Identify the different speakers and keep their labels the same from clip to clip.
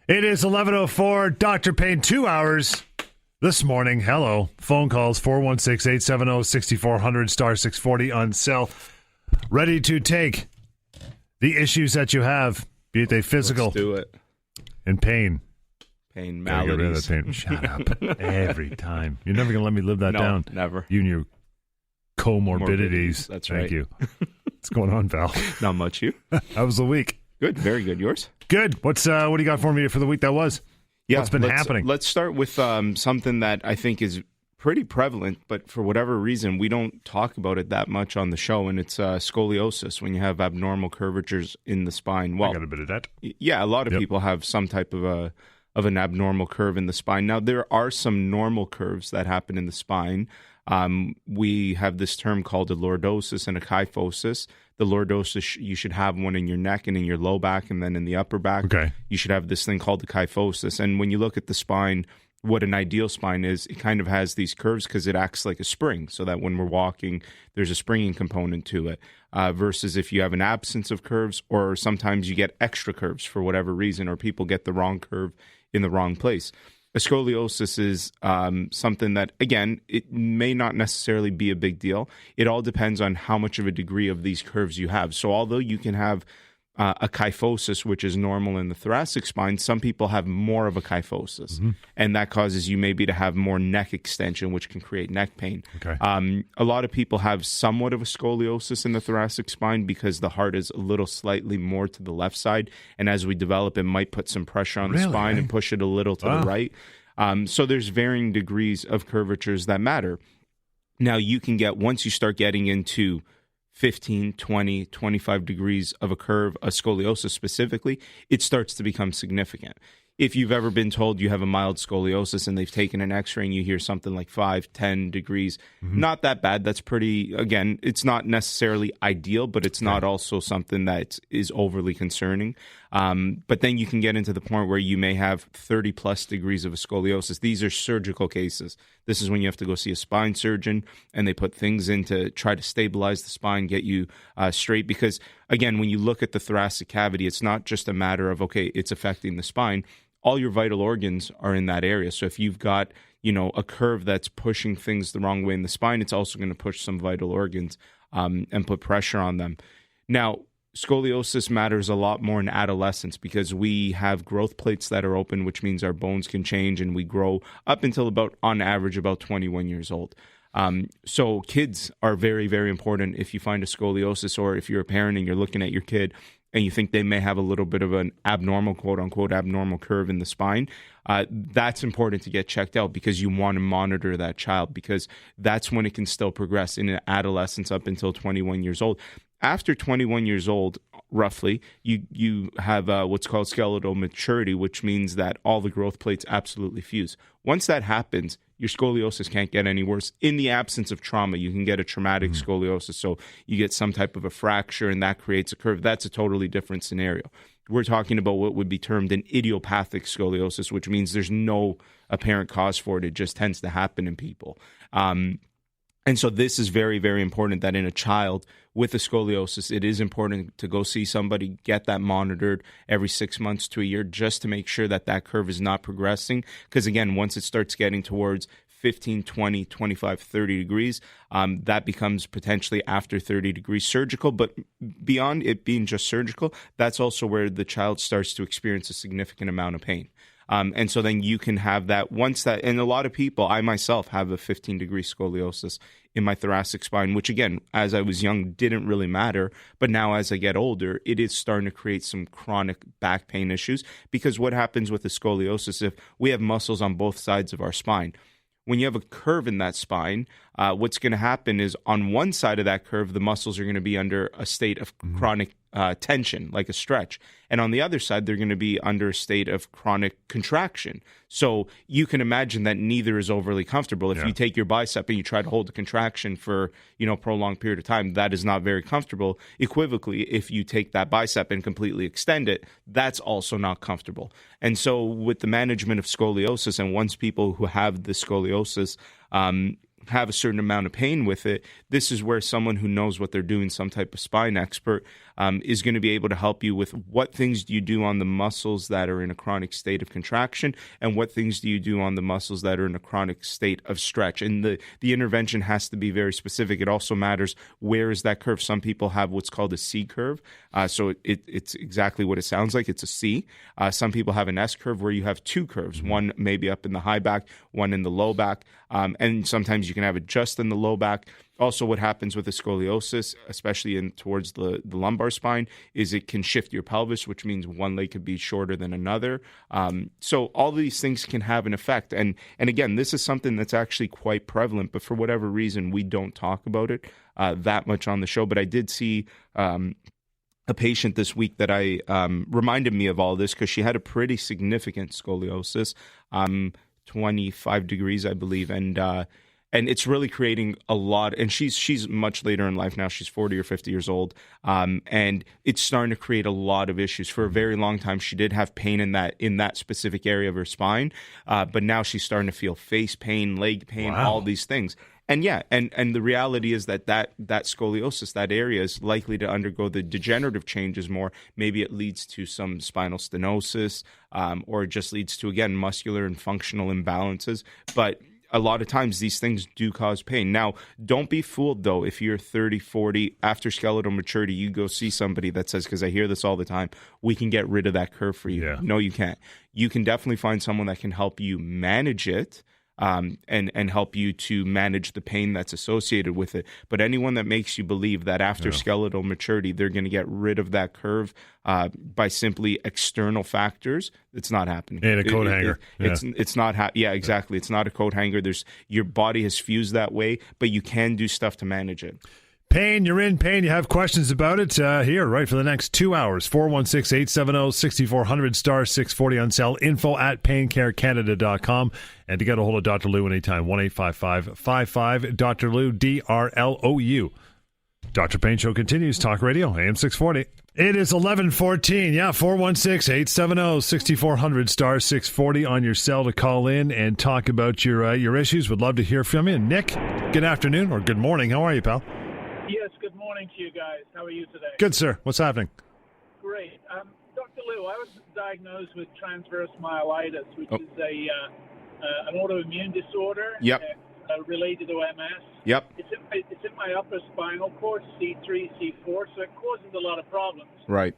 Speaker 1: It is 11:04. Dr. Payne, 2 hours this morning. Hello. Phone calls 416-870-6400, star 640 on cell. Ready to take the issues that you have, be it they physical.
Speaker 2: Let's do it.
Speaker 1: And pain.
Speaker 2: Pain,
Speaker 1: Gotta get rid of
Speaker 2: maladies.
Speaker 1: that pain. Shut up. Every time. You're never going to let me live that
Speaker 2: No,
Speaker 1: down.
Speaker 2: never.
Speaker 1: You and your comorbidities.
Speaker 2: That's
Speaker 1: Thank
Speaker 2: right.
Speaker 1: you. What's going on, pal?
Speaker 2: Not much, you?
Speaker 1: How was the week?
Speaker 2: Good, very good. Yours?
Speaker 1: Good. What do you got for me for the week that was?
Speaker 2: Yeah,
Speaker 1: What's been happening?
Speaker 2: Let's start with something that I think is pretty prevalent, but for whatever reason, we don't talk about it that much on the show, and it's scoliosis, when you have abnormal curvatures in the spine.
Speaker 1: I
Speaker 2: Well,
Speaker 1: got a bit of that.
Speaker 2: yeah, a lot of people have some type of an abnormal curve in the spine. Now, there are some normal curves that happen in the spine. We have this term called a lordosis and a kyphosis. The lordosis, you should have one in your neck and in your low back, and then in the upper back,
Speaker 1: Okay.
Speaker 2: you should have this thing called the kyphosis. And when you look at the spine, what an ideal spine is, it kind of has these curves because it acts like a spring, so that when we're walking, there's a springing component to it. Versus if you have an absence of curves, or sometimes you get extra curves for whatever reason, or people get the wrong curve in the wrong place. A scoliosis is something that, again, it may not necessarily be a big deal. It all depends on how much of a degree of these curves you have. So although you can have a kyphosis, which is normal in the thoracic spine, some people have more of a kyphosis, and that causes you maybe to have more neck extension, which can create neck pain.
Speaker 1: Okay.
Speaker 2: A lot of people have somewhat of a scoliosis in the thoracic spine because the heart is a little slightly more to the left side, and as we develop, it might put some pressure on the
Speaker 1: Really,
Speaker 2: spine
Speaker 1: eh?
Speaker 2: and push it a little to
Speaker 1: Wow.
Speaker 2: the right. So there's varying degrees of curvatures that matter. Now, you can get, once you start getting into 15, 20, 25 degrees of a curve, a scoliosis specifically, it starts to become significant. If you've ever been told you have a mild scoliosis and they've taken an x-ray and you hear something like 5, 10 degrees, not that bad. That's pretty, again, it's not necessarily ideal, but it's not also something that is overly concerning. But then you can get into the point where you may have 30 plus degrees of a scoliosis. These are surgical cases. This is when you have to go see a spine surgeon and they put things in to try to stabilize the spine, get you straight. Because again, when you look at the thoracic cavity, it's not just a matter of, okay, it's affecting the spine. All your vital organs are in that area. So if you've got, a curve that's pushing things the wrong way in the spine, it's also going to push some vital organs and put pressure on them. Now, scoliosis matters a lot more in adolescence because we have growth plates that are open, which means our bones can change and we grow up until on average, about 21 years old. So kids are very, very important. If you find a scoliosis, or if you're a parent and you're looking at your kid and you think they may have a little bit of an abnormal, quote unquote, abnormal curve in the spine, that's important to get checked out because you want to monitor that child, because that's when it can still progress in adolescence up until 21 years old. After 21 years old, roughly, you have what's called skeletal maturity, which means that all the growth plates absolutely fuse. Once that happens, your scoliosis can't get any worse. In the absence of trauma, you can get a traumatic scoliosis, so you get some type of a fracture, and that creates a curve. That's a totally different scenario. We're talking about what would be termed an idiopathic scoliosis, which means there's no apparent cause for it. It just tends to happen in people. And so this is very, very important that in a child with a scoliosis, it is important to go see somebody, get that monitored every 6 months to a year, just to make sure that that curve is not progressing. Because again, once it starts getting towards 15, 20, 25, 30 degrees, that becomes potentially after 30 degrees surgical. But beyond it being just surgical, that's also where the child starts to experience a significant amount of pain. And so then you can have that once that, and a lot of people, I myself have a 15-degree scoliosis in my thoracic spine, which again, as I was young, didn't really matter. But now as I get older, it is starting to create some chronic back pain issues, because what happens with the scoliosis, if we have muscles on both sides of our spine, when you have a curve in that spine, what's going to happen is on one side of that curve, the muscles are going to be under a state of chronic tension, like a stretch. And on the other side, they're going to be under a state of chronic contraction. So you can imagine that neither is overly comfortable. If you take your bicep and you try to hold a contraction for, a prolonged period of time, that is not very comfortable. Equivocally, if you take that bicep and completely extend it, that's also not comfortable. And so with the management of scoliosis, and once people who have the scoliosis have a certain amount of pain with it, this is where someone who knows what they're doing, some type of spine expert, is going to be able to help you with what things do you do on the muscles that are in a chronic state of contraction, and what things do you do on the muscles that are in a chronic state of stretch. And the intervention has to be very specific. It also matters where is that curve. Some people have what's called a C curve. So it's exactly what it sounds like. It's a C. Some people have an S curve where you have two curves, one maybe up in the high back, one in the low back. And sometimes you can have it just in the low back. Also, what happens with a scoliosis, especially towards the lumbar spine, is it can shift your pelvis, which means one leg could be shorter than another. So all these things can have an effect. And again, this is something that's actually quite prevalent, but for whatever reason, we don't talk about it that much on the show. But I did see a patient this week that I reminded me of all this because she had a pretty significant scoliosis, 25 degrees, I believe, and it's really creating a lot. And she's much later in life now. She's 40 or 50 years old. And it's starting to create a lot of issues. For a very long time, she did have pain in that specific area of her spine. But now she's starting to feel face pain, leg pain, all these things. And yeah, and the reality is that scoliosis, that area is likely to undergo the degenerative changes more. Maybe it leads to some spinal stenosis, or it just leads to, again, muscular and functional imbalances. But a lot of times these things do cause pain. Now, don't be fooled, though, if you're 30, 40, after skeletal maturity, you go see somebody that says, because I hear this all the time, we can get rid of that curve for you. Yeah. No, you can't. You can definitely find someone that can help you manage it, and help you to manage the pain that's associated with it. But anyone that makes you believe that after skeletal maturity, they're going to get rid of that curve by simply external factors, it's not happening.
Speaker 1: And a coat hanger.
Speaker 2: It's not. Exactly. It's not a coat hanger. Your body has fused that way, but you can do stuff to manage it.
Speaker 1: Pain, you're in pain, you have questions about it, here, right, for the next 2 hours. 416-870-6400, star 640 on cell, info@paincarecanada.com. And to get a hold of Dr. Lou anytime, 1-855-55-Dr. Lou, DRLOU. Dr. Pain Show continues, Talk Radio, AM 640. It is 11:14, 416-870-6400, star 640 on your cell to call in and talk about your issues. Would love to hear from you. Nick, good afternoon, or good morning. How are you, pal?
Speaker 3: Yes, good morning to you guys. How are you today?
Speaker 1: Good, sir. What's happening?
Speaker 3: Great. Dr. Lou, I was diagnosed with transverse myelitis, which is an autoimmune disorder related to MS.
Speaker 2: Yep.
Speaker 3: It's in my upper spinal cord, C3, C4, so it causes a lot of problems.
Speaker 2: Right.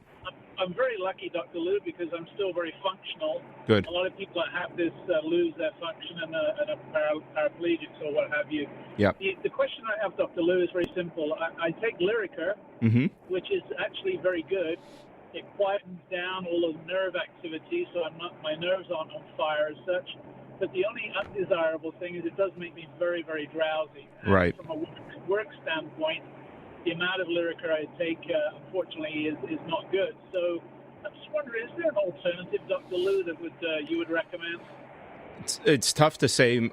Speaker 3: I'm very lucky, Dr. Lou, because I'm still very functional.
Speaker 2: Good.
Speaker 3: A lot of people that have this lose their function and are paraplegics or what have you.
Speaker 2: Yep.
Speaker 3: The question I have, Dr. Lou, is very simple. I take Lyrica, which is actually very good. It quietens down all of the nerve activity, so my nerves aren't on fire as such. But the only undesirable thing is it does make me very, very drowsy.
Speaker 2: Right.
Speaker 3: From a work standpoint, the amount of Lyrica I take, unfortunately, is not good. So I'm just wondering, is there an alternative, Dr. Lou, that you would recommend?
Speaker 2: It's tough to say.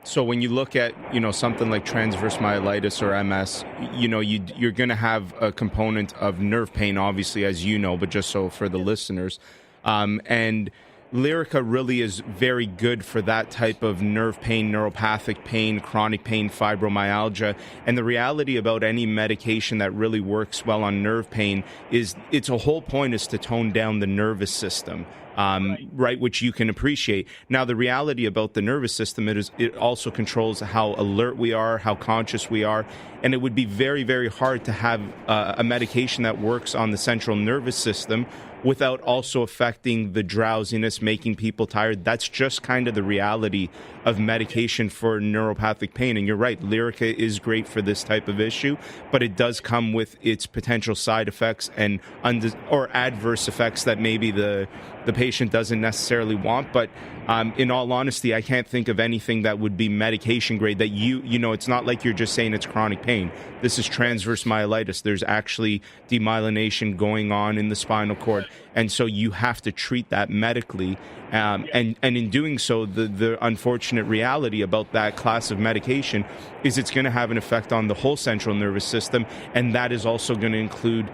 Speaker 2: So when you look at, something like transverse myelitis or MS, you're going to have a component of nerve pain, obviously, as you know, but just so for the listeners. And Lyrica really is very good for that type of nerve pain, neuropathic pain, chronic pain, fibromyalgia. And the reality about any medication that really works well on nerve pain is its whole point is to tone down the nervous system. Right, which you can appreciate. Now, the reality about the nervous system is it also controls how alert we are, how conscious we are, and it would be very, very hard to have a medication that works on the central nervous system without also affecting the drowsiness, making people tired. That's just kind of the reality of medication for neuropathic pain. And you're right, Lyrica is great for this type of issue, but it does come with its potential side effects and or adverse effects that maybe the patient doesn't necessarily want. But in all honesty, I can't think of anything that would be medication grade that it's not like you're just saying it's chronic pain. This is transverse myelitis. There's actually demyelination going on in the spinal cord. And so you have to treat that medically. And in doing so, the unfortunate reality about that class of medication is it's going to have an effect on the whole central nervous system. And that is also going to include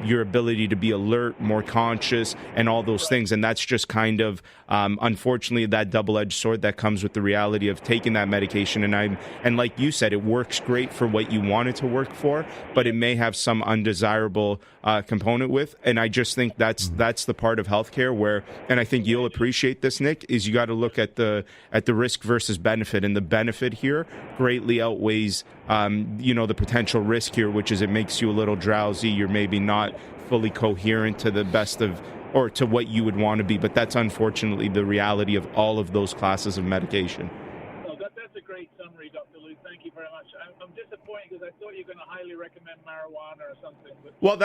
Speaker 2: your ability to be alert, more conscious, and all those things. And that's just kind of, unfortunately, unfortunately that double-edged sword that comes with the reality of taking that medication. And like you said, it works great for what you want it to work for, but it may have some undesirable component with. And I just think that's the part of healthcare where, and I think you'll appreciate this, Nick, is you got to look at the risk versus benefit, and the benefit here greatly outweighs the potential risk here, which is it makes you a little drowsy. You're maybe not fully coherent to the best of, or to what you would want to be. But that's unfortunately the reality of all of those classes of medication.
Speaker 3: Well, that's a great summary, Dr. Lou. Thank you very much. I'm disappointed because I thought you were going to highly recommend marijuana or something. But...
Speaker 2: Well,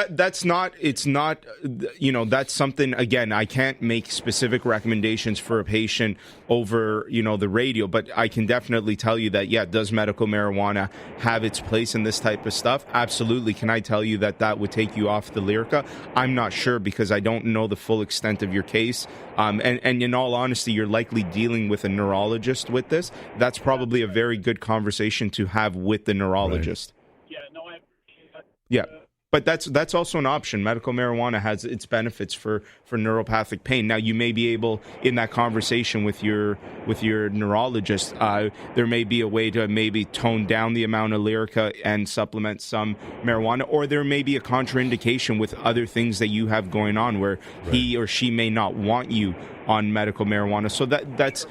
Speaker 2: that's something, again, I can't make specific recommendations for a patient over, the radio, but I can definitely tell you that, does medical marijuana have its place in this type of stuff? Absolutely. Can I tell you that would take you off the Lyrica? I'm not sure because I don't know the full extent of your case. And in all honesty, you're likely dealing with a neurologist with this. That's probably a very good conversation to have with the neurologist.
Speaker 3: Right. Yeah, no, I appreciate that.
Speaker 2: Yeah. But that's also an option. Medical marijuana has its benefits for neuropathic pain. Now, you may be able, in that conversation with your neurologist, there may be a way to maybe tone down the amount of Lyrica and supplement some marijuana, or there may be a contraindication with other things that you have going on where he or she may not want you on medical marijuana. So that's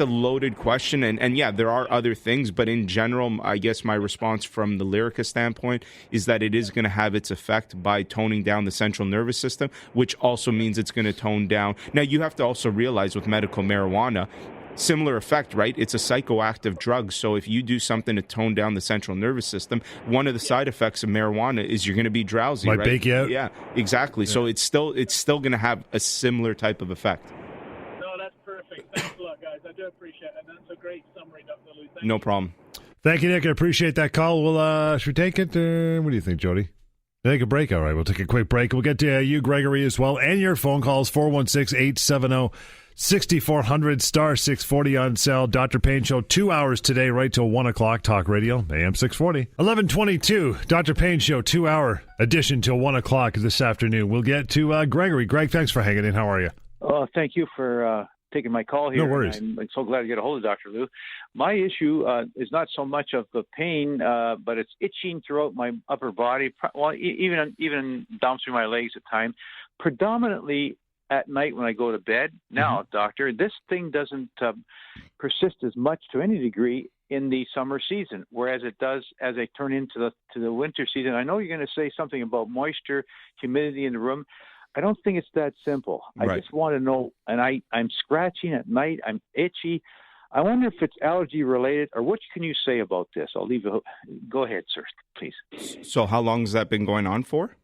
Speaker 2: a loaded question, and there are other things, but in general, I guess my response from the Lyrica standpoint is that it is going to have its effect by toning down the central nervous system, which also means it's going to tone down. Now, you have to also realize with medical marijuana, similar effect, right? It's a psychoactive drug, so if you do something to tone down the central nervous system, one of the side effects of marijuana is you're going to be drowsy,
Speaker 1: Might
Speaker 2: right?
Speaker 1: bake you out.
Speaker 2: Yeah, exactly. Yeah. So it's still going to have a similar type of effect.
Speaker 3: Thanks a lot, guys. I do appreciate it. And that's a great summary, Dr. Lou.
Speaker 2: No problem.
Speaker 1: Thank you, Nick. I appreciate that call. We'll should we take it? What do you think, Jody? Take a break. All right, we'll take a quick break. We'll get to you, Gregory, as well, and your phone calls, 416-870-6400, star 640 on cell. Dr. Payne Show, 2 hours today, right till 1 o'clock, Talk Radio, AM 640. 11:22, Dr. Payne Show, 2 hour edition till 1 o'clock this afternoon. We'll get to Gregory. Greg, thanks for hanging in. How are you?
Speaker 4: Oh, thank you for taking my call here.
Speaker 1: No worries.
Speaker 4: I'm so glad to get a hold of Dr. Lou. My issue is not so much of the pain, but it's itching throughout my upper body, well, even down through my legs at times, predominantly at night when I go to bed. Now, doctor, this thing doesn't persist as much to any degree in the summer season, whereas it does as I turn into the winter season. I know you're going to say something about moisture, humidity in the room. I don't think it's that simple.
Speaker 2: Right.
Speaker 4: I just want to know, and I'm scratching at night. I'm itchy. I wonder if it's allergy related, or what can you say about this? I'll leave it. Go ahead, sir, please.
Speaker 2: So how long has that been going on for?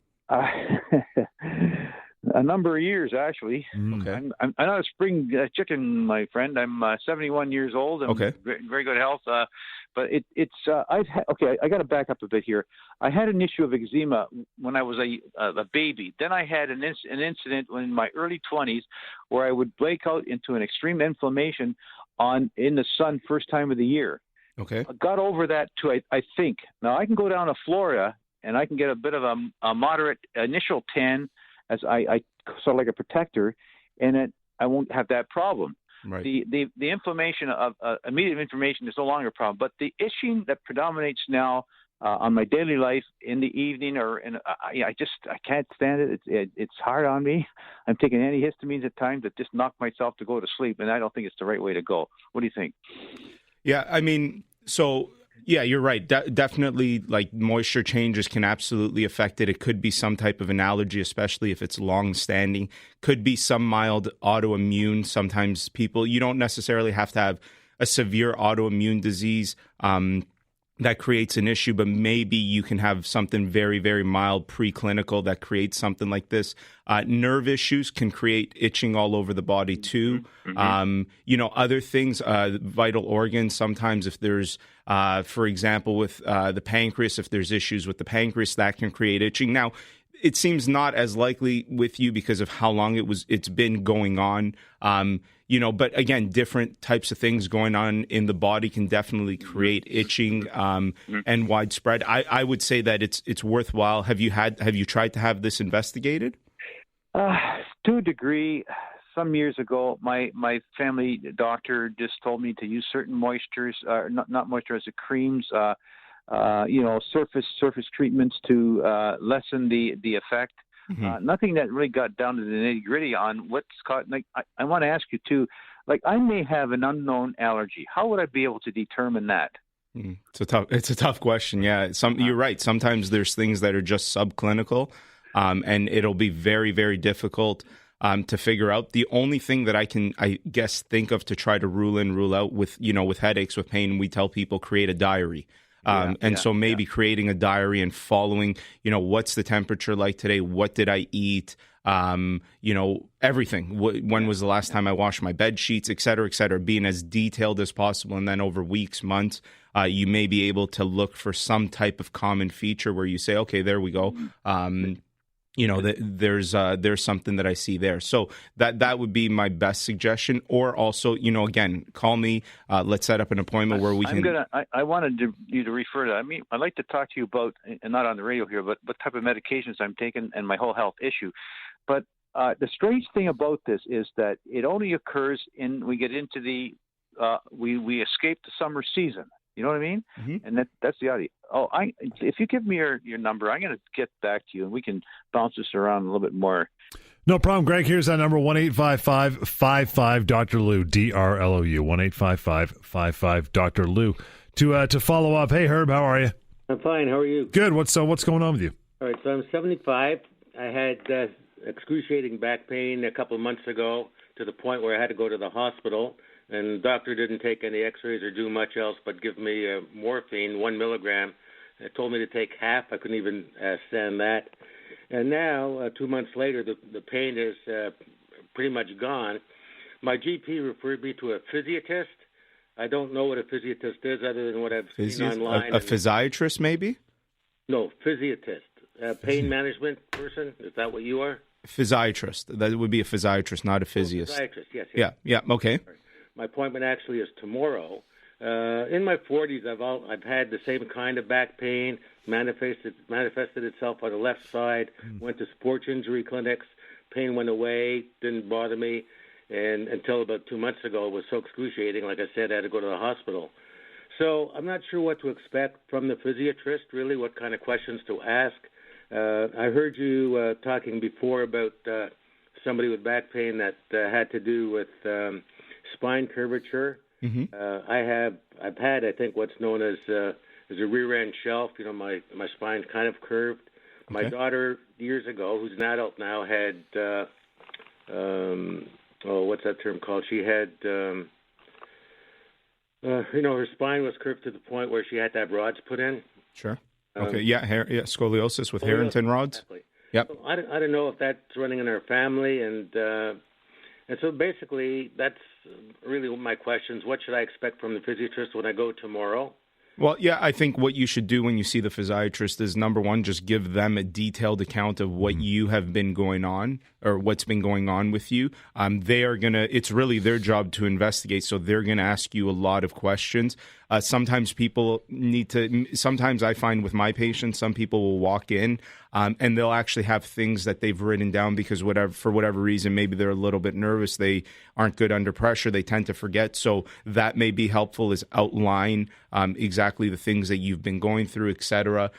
Speaker 4: A number of years, actually.
Speaker 2: Okay.
Speaker 4: I'm not a spring chicken, my friend. I'm 71 years old. I'm very good health. But I got to back up a bit here. I had an issue of eczema when I was a baby. Then I had an incident in my early 20s where I would break out into an extreme inflammation in the sun first time of the year.
Speaker 2: Okay.
Speaker 4: I got over that too, I think. Now I can go down to Florida and I can get a bit of a moderate initial tan as I sort of like a protector, and I won't have that problem.
Speaker 2: Right.
Speaker 4: The inflammation of immediate inflammation is no longer a problem, but the itching that predominates now on my daily life in the evening I can't stand it. It's hard on me. I'm taking antihistamines at times that just knock myself to go to sleep, and I don't think it's the right way to go. What do you think?
Speaker 2: Yeah, I mean, so yeah, you're right. Definitely, like moisture changes can absolutely affect it. It could be some type of an allergy, especially if it's long-standing. Could be some mild autoimmune. Sometimes you don't necessarily have to have a severe autoimmune disease that creates an issue, but maybe you can have something very, very mild preclinical that creates something like this. Nerve issues can create itching all over the body too. Mm-hmm. Other things, vital organs, sometimes if there's, for example, with the pancreas, if there's issues with the pancreas, that can create itching. Now, it seems not as likely with you because of how long it's been going on. But again, different types of things going on in the body can definitely create itching and widespread. I would say that it's worthwhile. Have you tried to have this investigated?
Speaker 4: To a degree, some years ago, my family doctor just told me to use certain moistures, not moisturizers, creams, surface treatments to lessen the effect.
Speaker 2: Mm-hmm.
Speaker 4: Nothing that really got down to the nitty gritty on what's caught. Like, I want to ask you too. Like, I may have an unknown allergy. How would I be able to determine that?
Speaker 2: It's a tough question. Yeah, you're right. Sometimes there's things that are just subclinical, and it'll be very, very difficult to figure out. The only thing that I guess, think of to try to rule in, rule out with headaches, with pain, we tell people create a diary. So maybe creating a diary and following, what's the temperature like today? What did I eat? Everything. When was the last time I washed my bed sheets, et cetera, being as detailed as possible. And then over weeks, months, you may be able to look for some type of common feature where you say, okay, there we go. There's something that I see there. So that would be my best suggestion. Or also, again, call me. Let's set up an appointment where we can.
Speaker 4: I wanted you to refer to that. I mean, I'd like to talk to you about, and not on the radio here, but what type of medications I'm taking and my whole health issue. But the strange thing about this is that it only occurs we get into we escape the summer season. You know what I mean?
Speaker 2: Mm-hmm.
Speaker 4: And that's the idea. If you give me your number, I'm going to get back to you, and we can bounce this around a little bit more.
Speaker 1: No problem, Greg. Here's that number, 1-855-55-Dr. Lou, DRLOU, 1-855-55-Dr. Lou. To follow up, hey, Herb, how are you?
Speaker 5: I'm fine. How are you?
Speaker 1: Good. What's going on with you?
Speaker 5: All right, so I'm 75. I had excruciating back pain a couple of months ago to the point where I had to go to the hospital. And the doctor didn't take any x-rays or do much else but give me morphine, 1 milligram. It told me to take half. I couldn't even stand that. And now, 2 months later, the pain is pretty much gone. My GP referred me to a physiotist. I don't know what a physiotist is other than what I've seen online.
Speaker 2: A physiatrist, maybe?
Speaker 5: No, physiotist. A pain management person. Is that what you are?
Speaker 2: Physiatrist. That would be a physiatrist, not a physiist.
Speaker 5: Physiatrist, yes.
Speaker 2: Yeah, okay.
Speaker 5: My appointment actually is tomorrow. In my 40s, I've had the same kind of back pain, manifested itself on the left side, went to sports injury clinics, pain went away, didn't bother me, and until about 2 months ago, it was so excruciating, like I said, I had to go to the hospital. So I'm not sure what to expect from the physiatrist, really, what kind of questions to ask. I heard you talking before about somebody with back pain that had to do with spine curvature.
Speaker 2: Mm-hmm.
Speaker 5: I've had, I think, what's known as a rear end shelf. My spine's kind of curved. Okay. My daughter, years ago, who's an adult now, had what's that term called? She had her spine was curved to the point where she had to have rods put in.
Speaker 2: Sure. Okay. Scoliosis with Harrington rods.
Speaker 5: Exactly.
Speaker 2: Yep.
Speaker 5: So I don't know if that's running in our family, and so basically that's really my questions. What should I expect from the physiatrist when I go tomorrow?
Speaker 2: Well, yeah, I think what you should do when you see the physiatrist is, number one, just give them a detailed account of what you have been going on or what's been going on with you. It's really their job to investigate, so they're going to ask you a lot of questions. Sometimes I find with my patients, some people will walk in and they'll actually have things that they've written down because for whatever reason, maybe they're a little bit nervous. They aren't good under pressure. They tend to forget. So that may be helpful, is outline exactly the things that you've been going through, et cetera.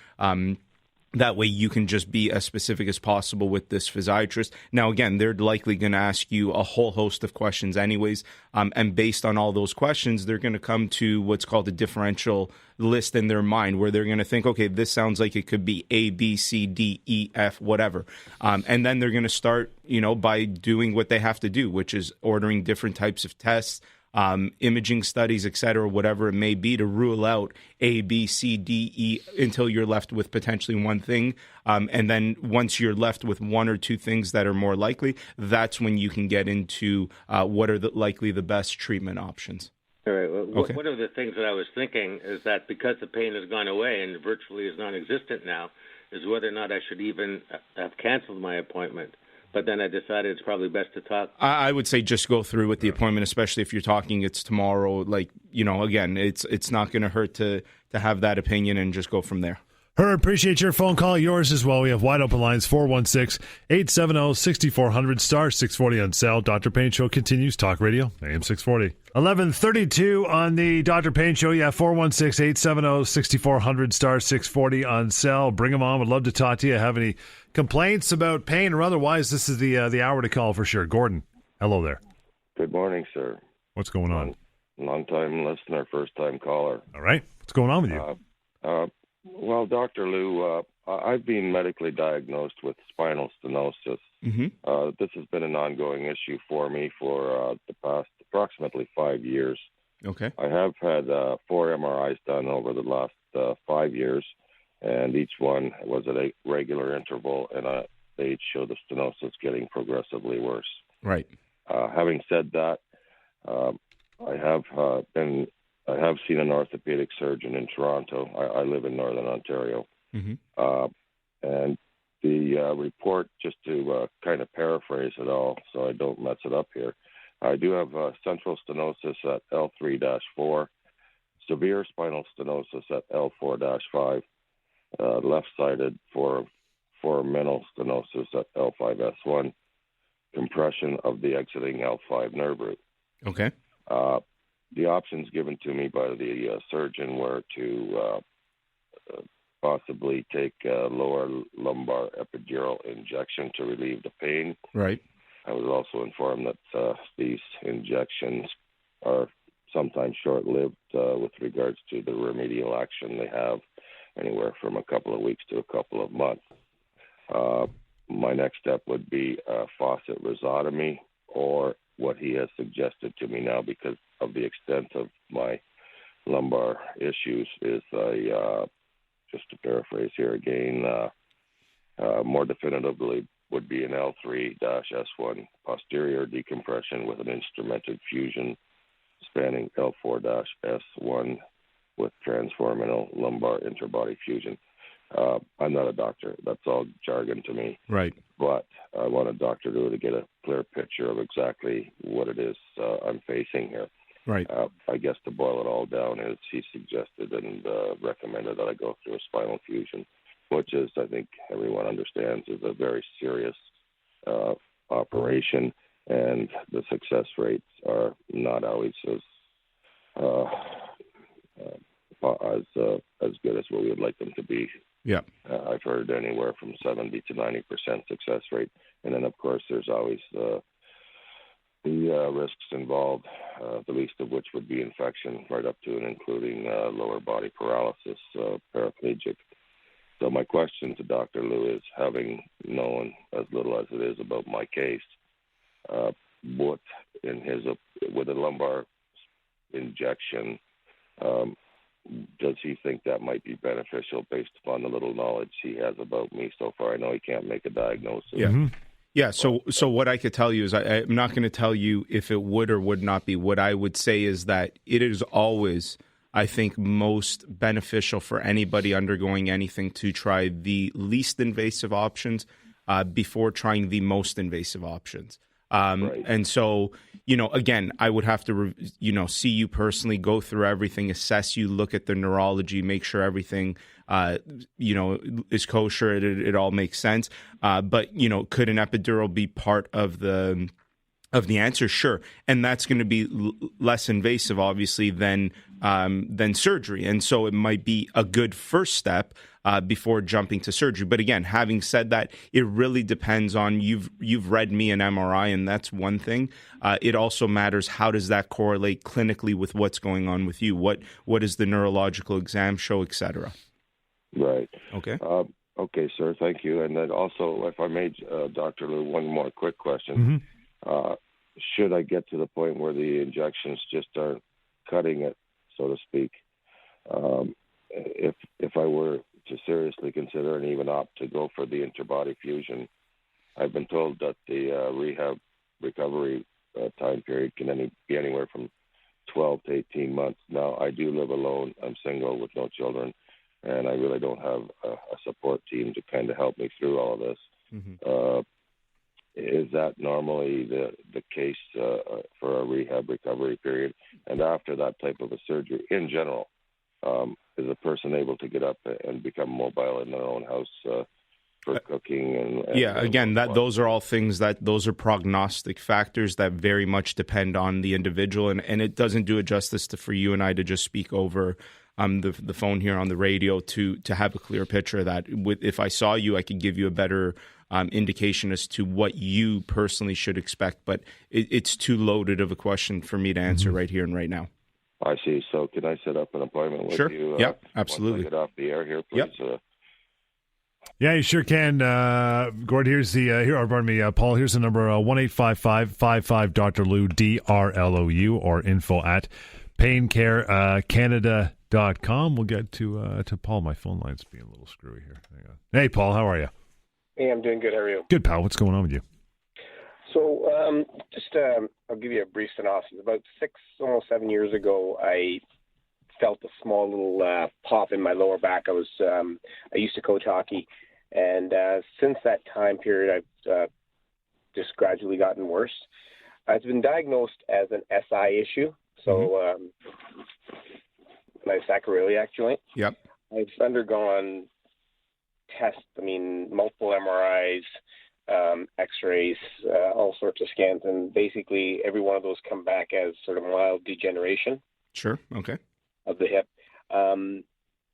Speaker 2: That way you can just be as specific as possible with this physiatrist. Now, again, they're likely going to ask you a whole host of questions anyways. And based on all those questions, they're going to come to what's called a differential list in their mind, where they're going to think, okay, this sounds like it could be A, B, C, D, E, F, whatever. And then they're going to start, by doing what they have to do, which is ordering different types of tests, imaging studies, et cetera, whatever it may be, to rule out A, B, C, D, E, until you're left with potentially one thing. And then once you're left with one or two things that are more likely, that's when you can get into what are likely the best treatment options.
Speaker 5: All right. Well,
Speaker 2: okay.
Speaker 5: One of the things that I was thinking is that because the pain has gone away and virtually is non-existent now, is whether or not I should even have canceled my appointment. But then I decided it's probably best to talk.
Speaker 2: I would say just go through with the appointment, especially if you're talking it's tomorrow. Again, it's not going to hurt to have that opinion and just go from there.
Speaker 1: Herb, appreciate your phone call. Yours as well. We have wide open lines, 416-870-6400, star 640 on cell. Dr. Payne Show continues. Talk Radio, AM 640. 11:32 on the Dr. Payne Show. Yeah, 416-870-6400, star 640 on cell. Bring them on. Would love to talk to you. Have any complaints about pain or otherwise? This is the hour to call for sure. Gordon, hello there.
Speaker 6: Good morning, sir.
Speaker 1: What's going on?
Speaker 6: Long-time listener, first-time caller.
Speaker 1: All right. What's going on with you?
Speaker 6: Well, Dr. Lou, I've been medically diagnosed with spinal stenosis.
Speaker 2: Mm-hmm.
Speaker 6: This has been an ongoing issue for me for the past approximately 5 years.
Speaker 2: Okay.
Speaker 6: I have had 4 MRIs done over the last 5 years, and each one was at a regular interval, and they each show the stenosis getting progressively worse.
Speaker 2: Right.
Speaker 6: Having said that, I have seen an orthopedic surgeon in Toronto. I live in Northern Ontario.
Speaker 2: Mm-hmm.
Speaker 6: And the report, just to kind of paraphrase it all so I don't mess it up here, I do have central stenosis at L3-4, severe spinal stenosis at L4-5, left-sided foraminal stenosis at L5-S1, compression of the exiting L5 nerve root.
Speaker 2: Okay.
Speaker 6: The options given to me by the surgeon were to possibly take a lower lumbar epidural injection to relieve the pain.
Speaker 2: Right.
Speaker 6: I was also informed that these injections are sometimes short-lived with regards to the remedial action they have, anywhere from a couple of weeks to a couple of months. My next step would be faucet rhizotomy, or what he has suggested to me now, because of the extent of my lumbar issues, is just to paraphrase here again, more definitively would be an L3-S1 posterior decompression with an instrumented fusion spanning L4-S1 with transforaminal lumbar interbody fusion. I'm not a doctor. That's all jargon to me.
Speaker 2: Right.
Speaker 6: But I want a doctor to get a clear picture of exactly what it is I'm facing here.
Speaker 2: Right.
Speaker 6: I guess to boil it all down is he suggested and recommended that I go through a spinal fusion, which is, I think everyone understands, is a very serious operation, and the success rates are not always as good as what we would like them to be.
Speaker 2: Yeah.
Speaker 6: I've heard anywhere from 70 to 90% success rate, and then of course there's always the risks involved, the least of which would be infection, right up to and including lower body paralysis, paraplegic. So my question to Dr. Lou is, having known as little as it is about my case, what with a lumbar injection, does he think that might be beneficial based upon the little knowledge he has about me so far? I know he can't make a diagnosis.
Speaker 2: Yeah. Mm-hmm. Yeah, so what I could tell you is I'm not going to tell you if it would or would not be. What I would say is that it is always, I think, most beneficial for anybody undergoing anything to try the least invasive options before trying the most invasive options.
Speaker 6: Right.
Speaker 2: And so, again, I would have to, see you personally, go through everything, assess you, look at the neurology, make sure everything, is kosher. It all makes sense. But, could an epidural be part of the answer? Sure. And that's going to be less invasive, obviously, than surgery. And so it might be a good first step before jumping to surgery. But again, having said that, it really depends on you've read me an MRI, and that's one thing. It also matters, how does that correlate clinically with what's going on with you? What does the neurological exam show, et cetera?
Speaker 6: Right.
Speaker 2: Okay.
Speaker 6: Okay, sir. Thank you. And then also, if I may, Dr. Lou, one more quick question.
Speaker 1: Mm-hmm.
Speaker 6: Should I get to the point where the injections just aren't cutting it, so to speak, if I were to seriously consider and even opt to go for the interbody fusion, I've been told that the rehab recovery time period can be anywhere from 12 to 18 months. Now, I do live alone. I'm single with no children, and I really don't have a support team to kind of help me through all of this.
Speaker 2: Mm-hmm.
Speaker 6: Is that normally the case for a rehab recovery period? And after that type of a surgery, in general, is a person able to get up and become mobile in their own house for cooking and
Speaker 2: again, those are all things those are prognostic factors that very much depend on the individual, and it doesn't do it justice for you and I to just speak over the phone here on the radio to have a clear picture that if I saw you, I could give you a better indication as to what you personally should expect. But it's too loaded of a question for me to answer right here and right now.
Speaker 6: I see. So can I set up an appointment with you?
Speaker 2: Sure. Yep, absolutely.
Speaker 6: Once I get off the air here, please.
Speaker 2: Yep.
Speaker 1: Yeah, you sure can. Gord, here's the Paul, here's the number 1-855-55 Dr. Lou, DRLOU, or info at paincarecanada.com. We'll get to Paul. My phone line's being a little screwy here. Hang on. Hey, Paul, how are you?
Speaker 7: Hey, I'm doing good. How are you?
Speaker 1: Good, pal. What's going on with you?
Speaker 7: So, I'll give you a brief synopsis. About almost 7 years ago, I felt a small little pop in my lower back. I used to coach hockey, and since that time period, I've just gradually gotten worse. It's been diagnosed as an SI issue, so my sacroiliac joint.
Speaker 2: Yep.
Speaker 7: I've undergone tests, multiple MRIs, X-rays, all sorts of scans, and basically every one of those come back as sort of mild degeneration.
Speaker 2: Sure. Okay.
Speaker 7: Of the hip.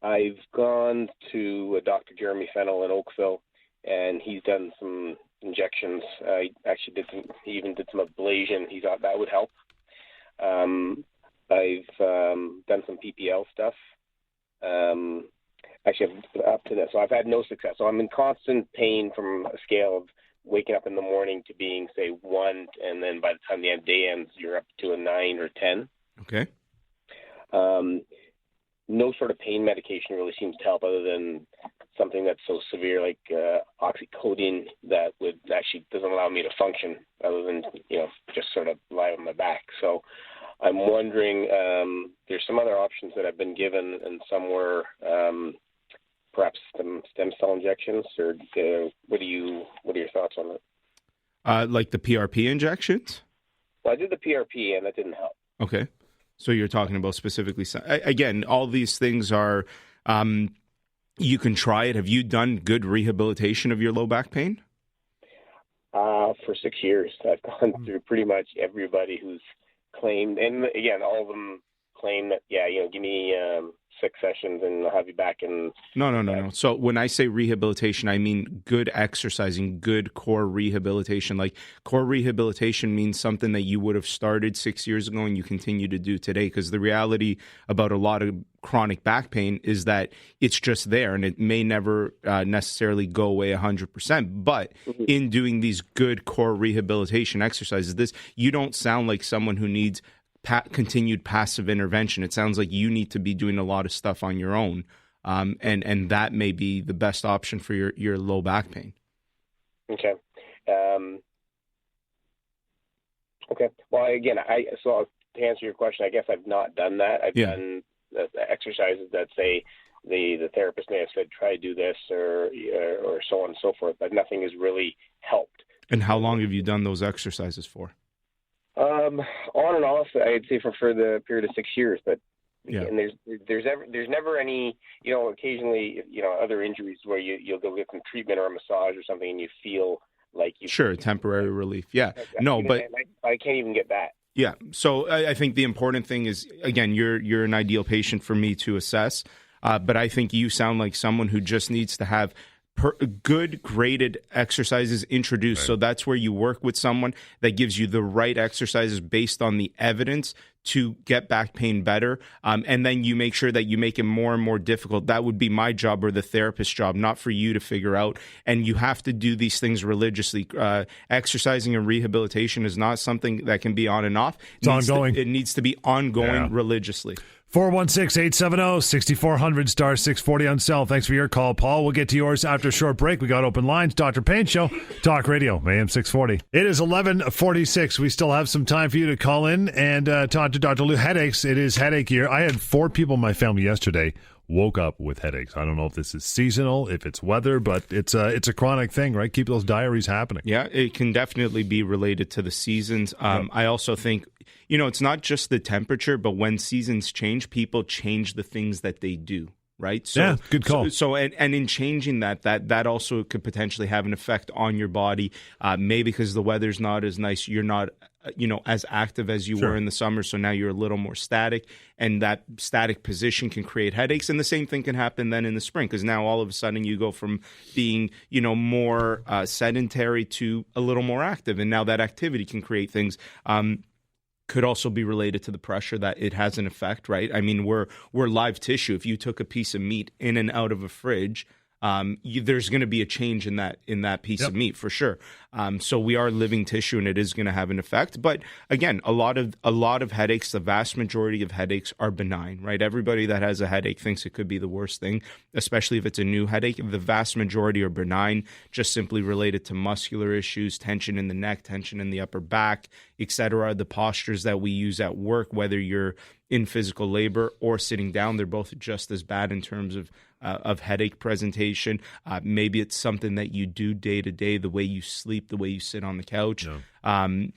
Speaker 7: I've gone to Dr. Jeremy Fennell in Oakville, and he's done some injections. I actually he even did some ablation. He thought that would help. I've done some PPL stuff. Actually, up to this. So I've had no success. So I'm in constant pain from a scale of waking up in the morning to being, say, 1, and then by the time the day ends, you're up to a 9 or 10.
Speaker 2: Okay.
Speaker 7: No sort of pain medication really seems to help other than something that's so severe like oxycodone that would actually doesn't allow me to function other than, just sort of lie on my back. So I'm wondering, there's some other options that I've been given, and some were perhaps some stem cell injections, or what are your thoughts on that?
Speaker 2: Like the PRP injections?
Speaker 7: Well, I did the PRP, and that didn't help.
Speaker 2: Okay. So you're talking about specifically, again, all these things are, you can try it. Have you done good rehabilitation of your low back pain?
Speaker 7: For 6 years. I've gone through pretty much everybody who's claimed, and again, all of them claim that, give me 6 sessions and I'll have you back in.
Speaker 2: No. So when I say rehabilitation, I mean good exercising, good core rehabilitation. Like core rehabilitation means something that you would have started 6 years ago and you continue to do today. Because the reality about a lot of chronic back pain is that it's just there and it may never necessarily go away 100%. But in doing these good core rehabilitation exercises, you don't sound like someone who needs continued passive intervention. It sounds like you need to be doing a lot of stuff on your own, and that may be the best option for your low back pain.
Speaker 7: Okay. Okay. Well, again, to answer your question, I guess I've not done that. I've done exercises that say the therapist may have said, try to do this or so on and so forth, but nothing has really helped.
Speaker 2: And how long have you done those exercises for?
Speaker 7: On and off, I'd say for the period of 6 years, but and there's never any, occasionally, other injuries where you'll go get some treatment or a massage or something and you feel like you
Speaker 2: temporary relief. Yeah.
Speaker 7: I can't even get that.
Speaker 2: Yeah. So I think the important thing is, again, you're an ideal patient for me to assess, but I think you sound like someone who just needs to have good graded exercises introduced. Right. So that's where you work with someone that gives you the right exercises based on the evidence to get back pain better. And then you make sure that you make it more and more difficult. That would be my job or the therapist's job, not for you to figure out. And you have to do these things religiously. Exercising and rehabilitation is not something that can be on and off.
Speaker 1: It's ongoing.
Speaker 2: It needs to be ongoing religiously.
Speaker 1: 416-870-6400, star 640 on cell. Thanks for your call, Paul. We'll get to yours after a short break. We got open lines. Dr. Payne Show, Talk Radio, AM 640. It is 11:46. We still have some time for you to call in and talk to Dr. Lou. Headaches. It is headache year. I had 4 people in my family yesterday woke up with headaches. I don't know if this is seasonal, if it's weather, but it's a chronic thing, right? Keep those diaries happening.
Speaker 2: Yeah, it can definitely be related to the seasons. I also think it's not just the temperature, but when seasons change, people change the things that they do. Right. So,
Speaker 1: yeah, good call.
Speaker 2: So in changing that also could potentially have an effect on your body. Maybe because the weather's not as nice, you're not, as active as you were in the summer. So now you're a little more static, and that static position can create headaches. And the same thing can happen then in the spring, because now all of a sudden you go from being, more sedentary to a little more active. And now that activity can create things. Could also be related to the pressure that it has an effect, right? I mean, we're live tissue. If you took a piece of meat in and out of a fridge, there's going to be a change in that piece of meat for sure. So we are living tissue, and it is going to have an effect. But again, a lot of headaches, the vast majority of headaches are benign, right? Everybody that has a headache thinks it could be the worst thing, especially if it's a new headache. The vast majority are benign, just simply related to muscular issues, tension in the neck, tension in the upper back, etc. The postures that we use at work, whether you're in physical labor or sitting down, they're both just as bad in terms of headache presentation. Maybe it's something that you do day to day, the way you sleep, the way you sit on the couch. No.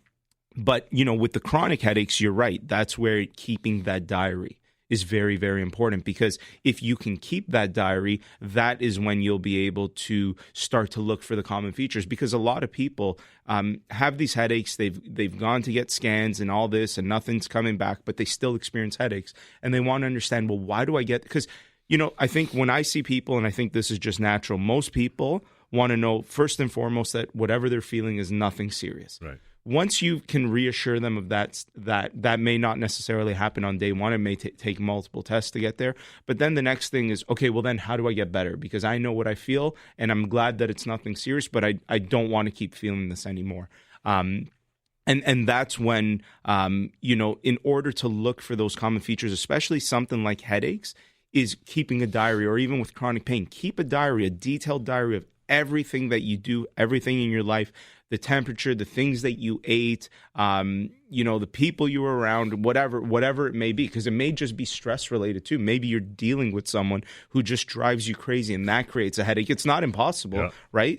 Speaker 2: But, with the chronic headaches, you're right. That's where keeping that diary is very, very important, because if you can keep that diary, that is when you'll be able to start to look for the common features. Because a lot of people have these headaches, they've gone to get scans and all this, and nothing's coming back, but they still experience headaches, and they want to understand, well, why do I get? Because I think when I see people, and I think this is just natural, most people want to know first and foremost that whatever they're feeling is nothing serious.
Speaker 1: Right.
Speaker 2: Once you can reassure them of that may not necessarily happen on day one. It may take multiple tests to get there. But then the next thing is, okay, well then how do I get better? Because I know what I feel, and I'm glad that it's nothing serious, but I don't want to keep feeling this anymore. And that's when, in order to look for those common features, especially something like headaches, is keeping a diary, or even with chronic pain, keep a diary, a detailed diary of everything that you do, everything in your life, the temperature, the things that you ate, the people you were around, whatever it may be, because it may just be stress related too. Maybe you're dealing with someone who just drives you crazy, and that creates a headache. It's not impossible, right?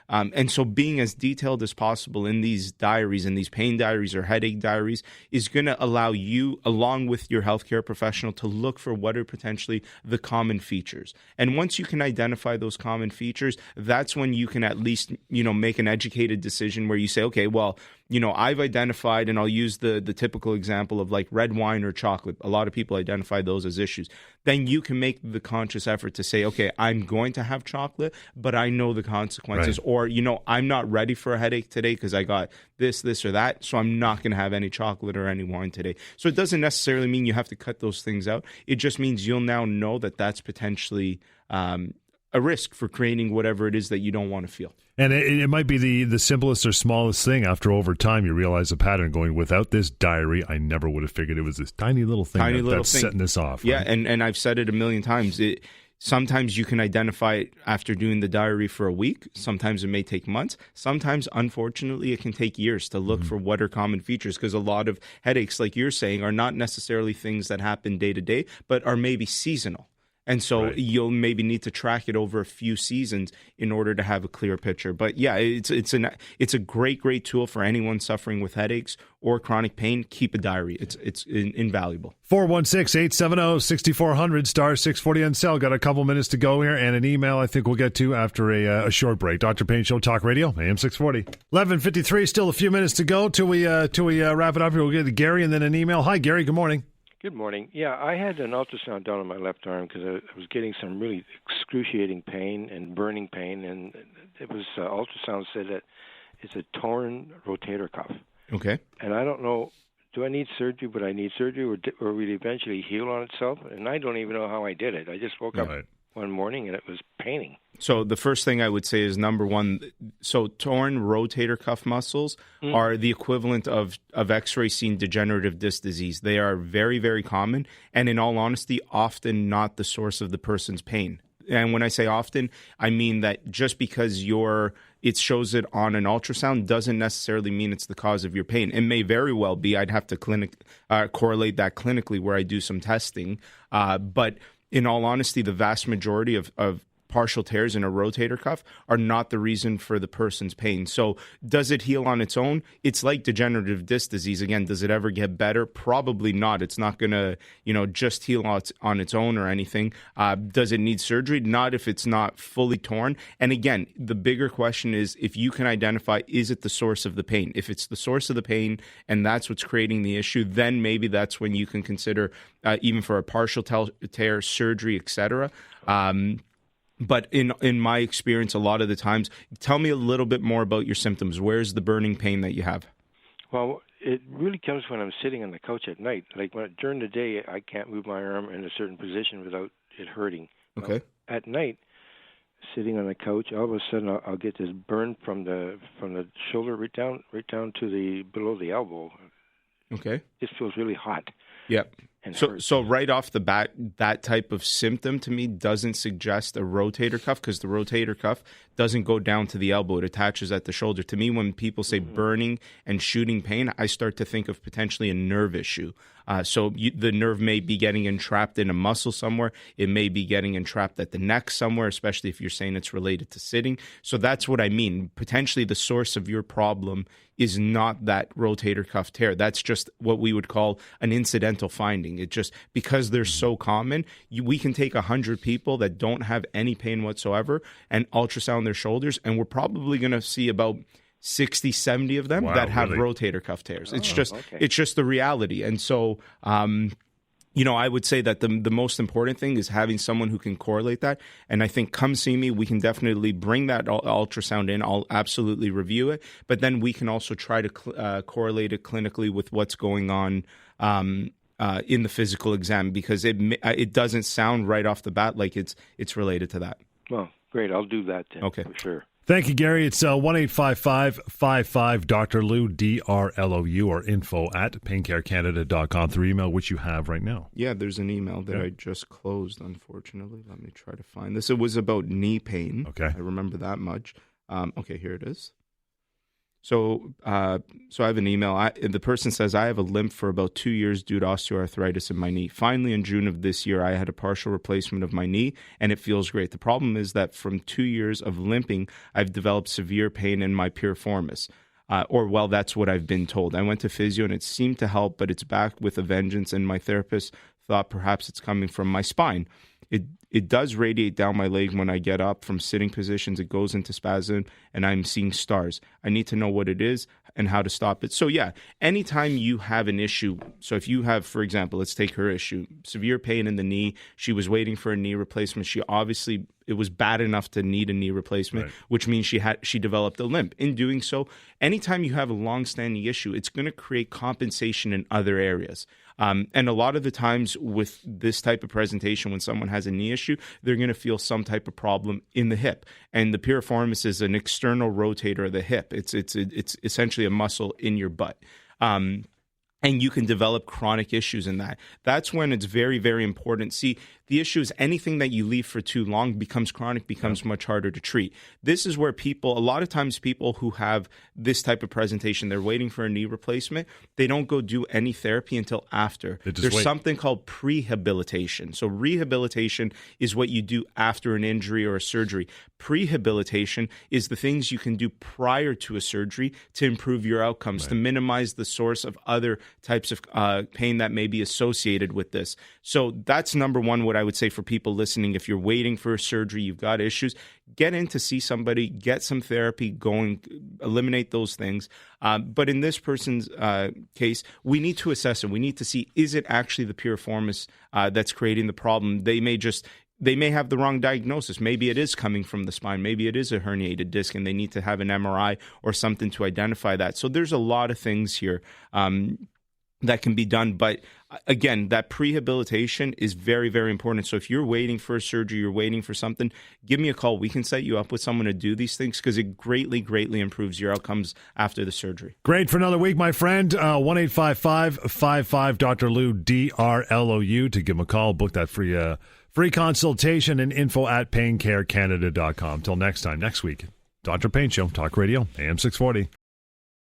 Speaker 2: And so being as detailed as possible in these diaries, and these pain diaries or headache diaries, is going to allow you, along with your healthcare professional, to look for what are potentially the common features. And once you can identify those common features, that's when you can at least, make an educated decision where you say, okay, well, I've identified, and I'll use the typical example of like red wine or chocolate. A lot of people identify those as issues. Then you can make the conscious effort to say, okay, I'm going to have chocolate, but I know the consequences. Right. Or, I'm not ready for a headache today because I got this, or that, so I'm not going to have any chocolate or any wine today. So it doesn't necessarily mean you have to cut those things out. It just means you'll now know that that's potentially a risk for creating whatever it is that you don't want to feel.
Speaker 1: And it might be the simplest or smallest thing. After over time, you realize a pattern going, without this diary, I never would have figured it was this tiny little thing that's setting this off. Right?
Speaker 2: Yeah, and I've said it a million times. Sometimes you can identify it after doing the diary for a week. Sometimes it may take months. Sometimes, unfortunately, it can take years to look for what are common features, because a lot of headaches, like you're saying, are not necessarily things that happen day to day, but are maybe seasonal. And so you'll maybe need to track it over a few seasons in order to have a clear picture. But yeah, it's a great tool for anyone suffering with headaches or chronic pain. Keep a diary. It's invaluable.
Speaker 1: 416-870-6400, star 640 on cell. Got a couple minutes to go here, and an email I think we'll get to after a short break. Dr. Payne Show, Talk Radio, AM 640. 11:53, still a few minutes to go till we wrap it up here. We'll get to Gary and then an email. Hi, Gary. Good morning.
Speaker 8: Good morning. Yeah, I had an ultrasound done on my left arm because I was getting some really excruciating pain and burning pain, and it was ultrasound said that it's a torn rotator cuff.
Speaker 2: Okay.
Speaker 8: And I don't know, do I need surgery? Would I need surgery, or will it eventually heal on itself? And I don't even know how I did it. I just woke up one morning and it was paining.
Speaker 2: So the first thing I would say is, number one, so torn rotator cuff muscles are the equivalent of X-ray seen degenerative disc disease. They are very, very common, and in all honesty, often not the source of the person's pain. And when I say often, I mean that just because it shows it on an ultrasound doesn't necessarily mean it's the cause of your pain. It may very well be. I'd have to correlate that clinically where I do some testing. But in all honesty, the vast majority of partial tears in a rotator cuff are not the reason for the person's pain. So does it heal on its own? It's like degenerative disc disease. Again, does it ever get better? Probably not. It's not going to, just heal on its own or anything. Does it need surgery? Not if it's not fully torn. And again, the bigger question is if you can identify, is it the source of the pain? If it's the source of the pain and that's what's creating the issue, then maybe that's when you can consider even for a partial tear, surgery, etc. But in my experience, a lot of the times, tell me a little bit more about your symptoms. Where's the burning pain that you have?
Speaker 8: Well, it really comes when I'm sitting on the couch at night. Like during the day, I can't move my arm in a certain position without it hurting.
Speaker 2: Okay.
Speaker 8: At night, sitting on the couch, all of a sudden I'll get this burn from the shoulder right down to the below the elbow.
Speaker 2: Okay.
Speaker 8: It feels really hot.
Speaker 2: Yep. So right off the bat, that type of symptom to me doesn't suggest a rotator cuff because the rotator cuff doesn't go down to the elbow. It attaches at the shoulder. To me, when people say burning and shooting pain, I start to think of potentially a nerve issue. The nerve may be getting entrapped in a muscle somewhere. It may be getting entrapped at the neck somewhere, especially if you're saying it's related to sitting. So that's what I mean. Potentially the source of your problem is not that rotator cuff tear. That's just what we would call an incidental finding. It just, because they're so common, we can take 100 people that don't have any pain whatsoever and ultrasound their shoulders, and we're probably going to see about 60, 70 of them that have rotator cuff tears. It's just the reality. And so, I would say that the most important thing is having someone who can correlate that. And I think come see me. We can definitely bring that ultrasound in. I'll absolutely review it. But then we can also try to correlate it clinically with what's going on in the physical exam, because it doesn't sound right off the bat like it's related to that.
Speaker 8: Well, great. I'll do that then.
Speaker 2: Okay.
Speaker 8: For sure.
Speaker 1: Thank you, Gary. It's 1-855-55 Dr. Lou, DRLOU, or info@paincarecanada.com through email, which you have right now.
Speaker 2: Yeah, there's an email that I just closed, unfortunately. Let me try to find this. It was about knee pain.
Speaker 1: Okay.
Speaker 2: I remember that much. Okay, here it is. So I have an email. The person says, I have a limp for about 2 years due to osteoarthritis in my knee. Finally, in June of this year, I had a partial replacement of my knee, and it feels great. The problem is that from 2 years of limping, I've developed severe pain in my piriformis. That's what I've been told. I went to physio, and it seemed to help, but it's back with a vengeance, and my therapist thought perhaps it's coming from my spine. It does radiate down my leg when I get up from sitting positions. It goes into spasm, and I'm seeing stars. I need to know what it is and how to stop it. So, yeah, anytime you have an issue, so if you have, for example, let's take her issue, severe pain in the knee, she was waiting for a knee replacement. It was bad enough to need a knee replacement, which means she developed a limp. In doing so, anytime you have a long-standing issue, it's going to create compensation in other areas. And a lot of the times with this type of presentation, when someone has a knee issue, they're going to feel some type of problem in the hip. And the piriformis is an external rotator of the hip. It's essentially a muscle in your butt. And you can develop chronic issues in that. That's when it's very, very important. See, the issue is anything that you leave for too long becomes chronic, becomes much harder to treat. This is where a lot of times people who have this type of presentation, they're waiting for a knee replacement. They don't go do any therapy until after. There's something called prehabilitation. So rehabilitation is what you do after an injury or a surgery. Prehabilitation is the things you can do prior to a surgery to improve your outcomes, to minimize the source of other types of pain that may be associated with this. So that's number one, what I would say for people listening. If you're waiting for a surgery, you've got issues, get in to see somebody, get some therapy going, eliminate those things. But in this person's case, we need to assess it. We need to see, is it actually the piriformis that's creating the problem? They may have the wrong diagnosis. Maybe it is coming from the spine. Maybe it is a herniated disc, and they need to have an MRI or something to identify that. So there's a lot of things here that can be done. But again, that prehabilitation is very, very important. So if you're waiting for a surgery, you're waiting for something, give me a call. We can set you up with someone to do these things because it greatly, greatly improves your outcomes after the surgery.
Speaker 1: Great for another week, my friend. 1-855-55 Dr. Lou, DRLOU, to give him a call. Book that free consultation and info@paincarecanada.com. Till next time, next week, Dr. Pain Show, Talk Radio, AM 640.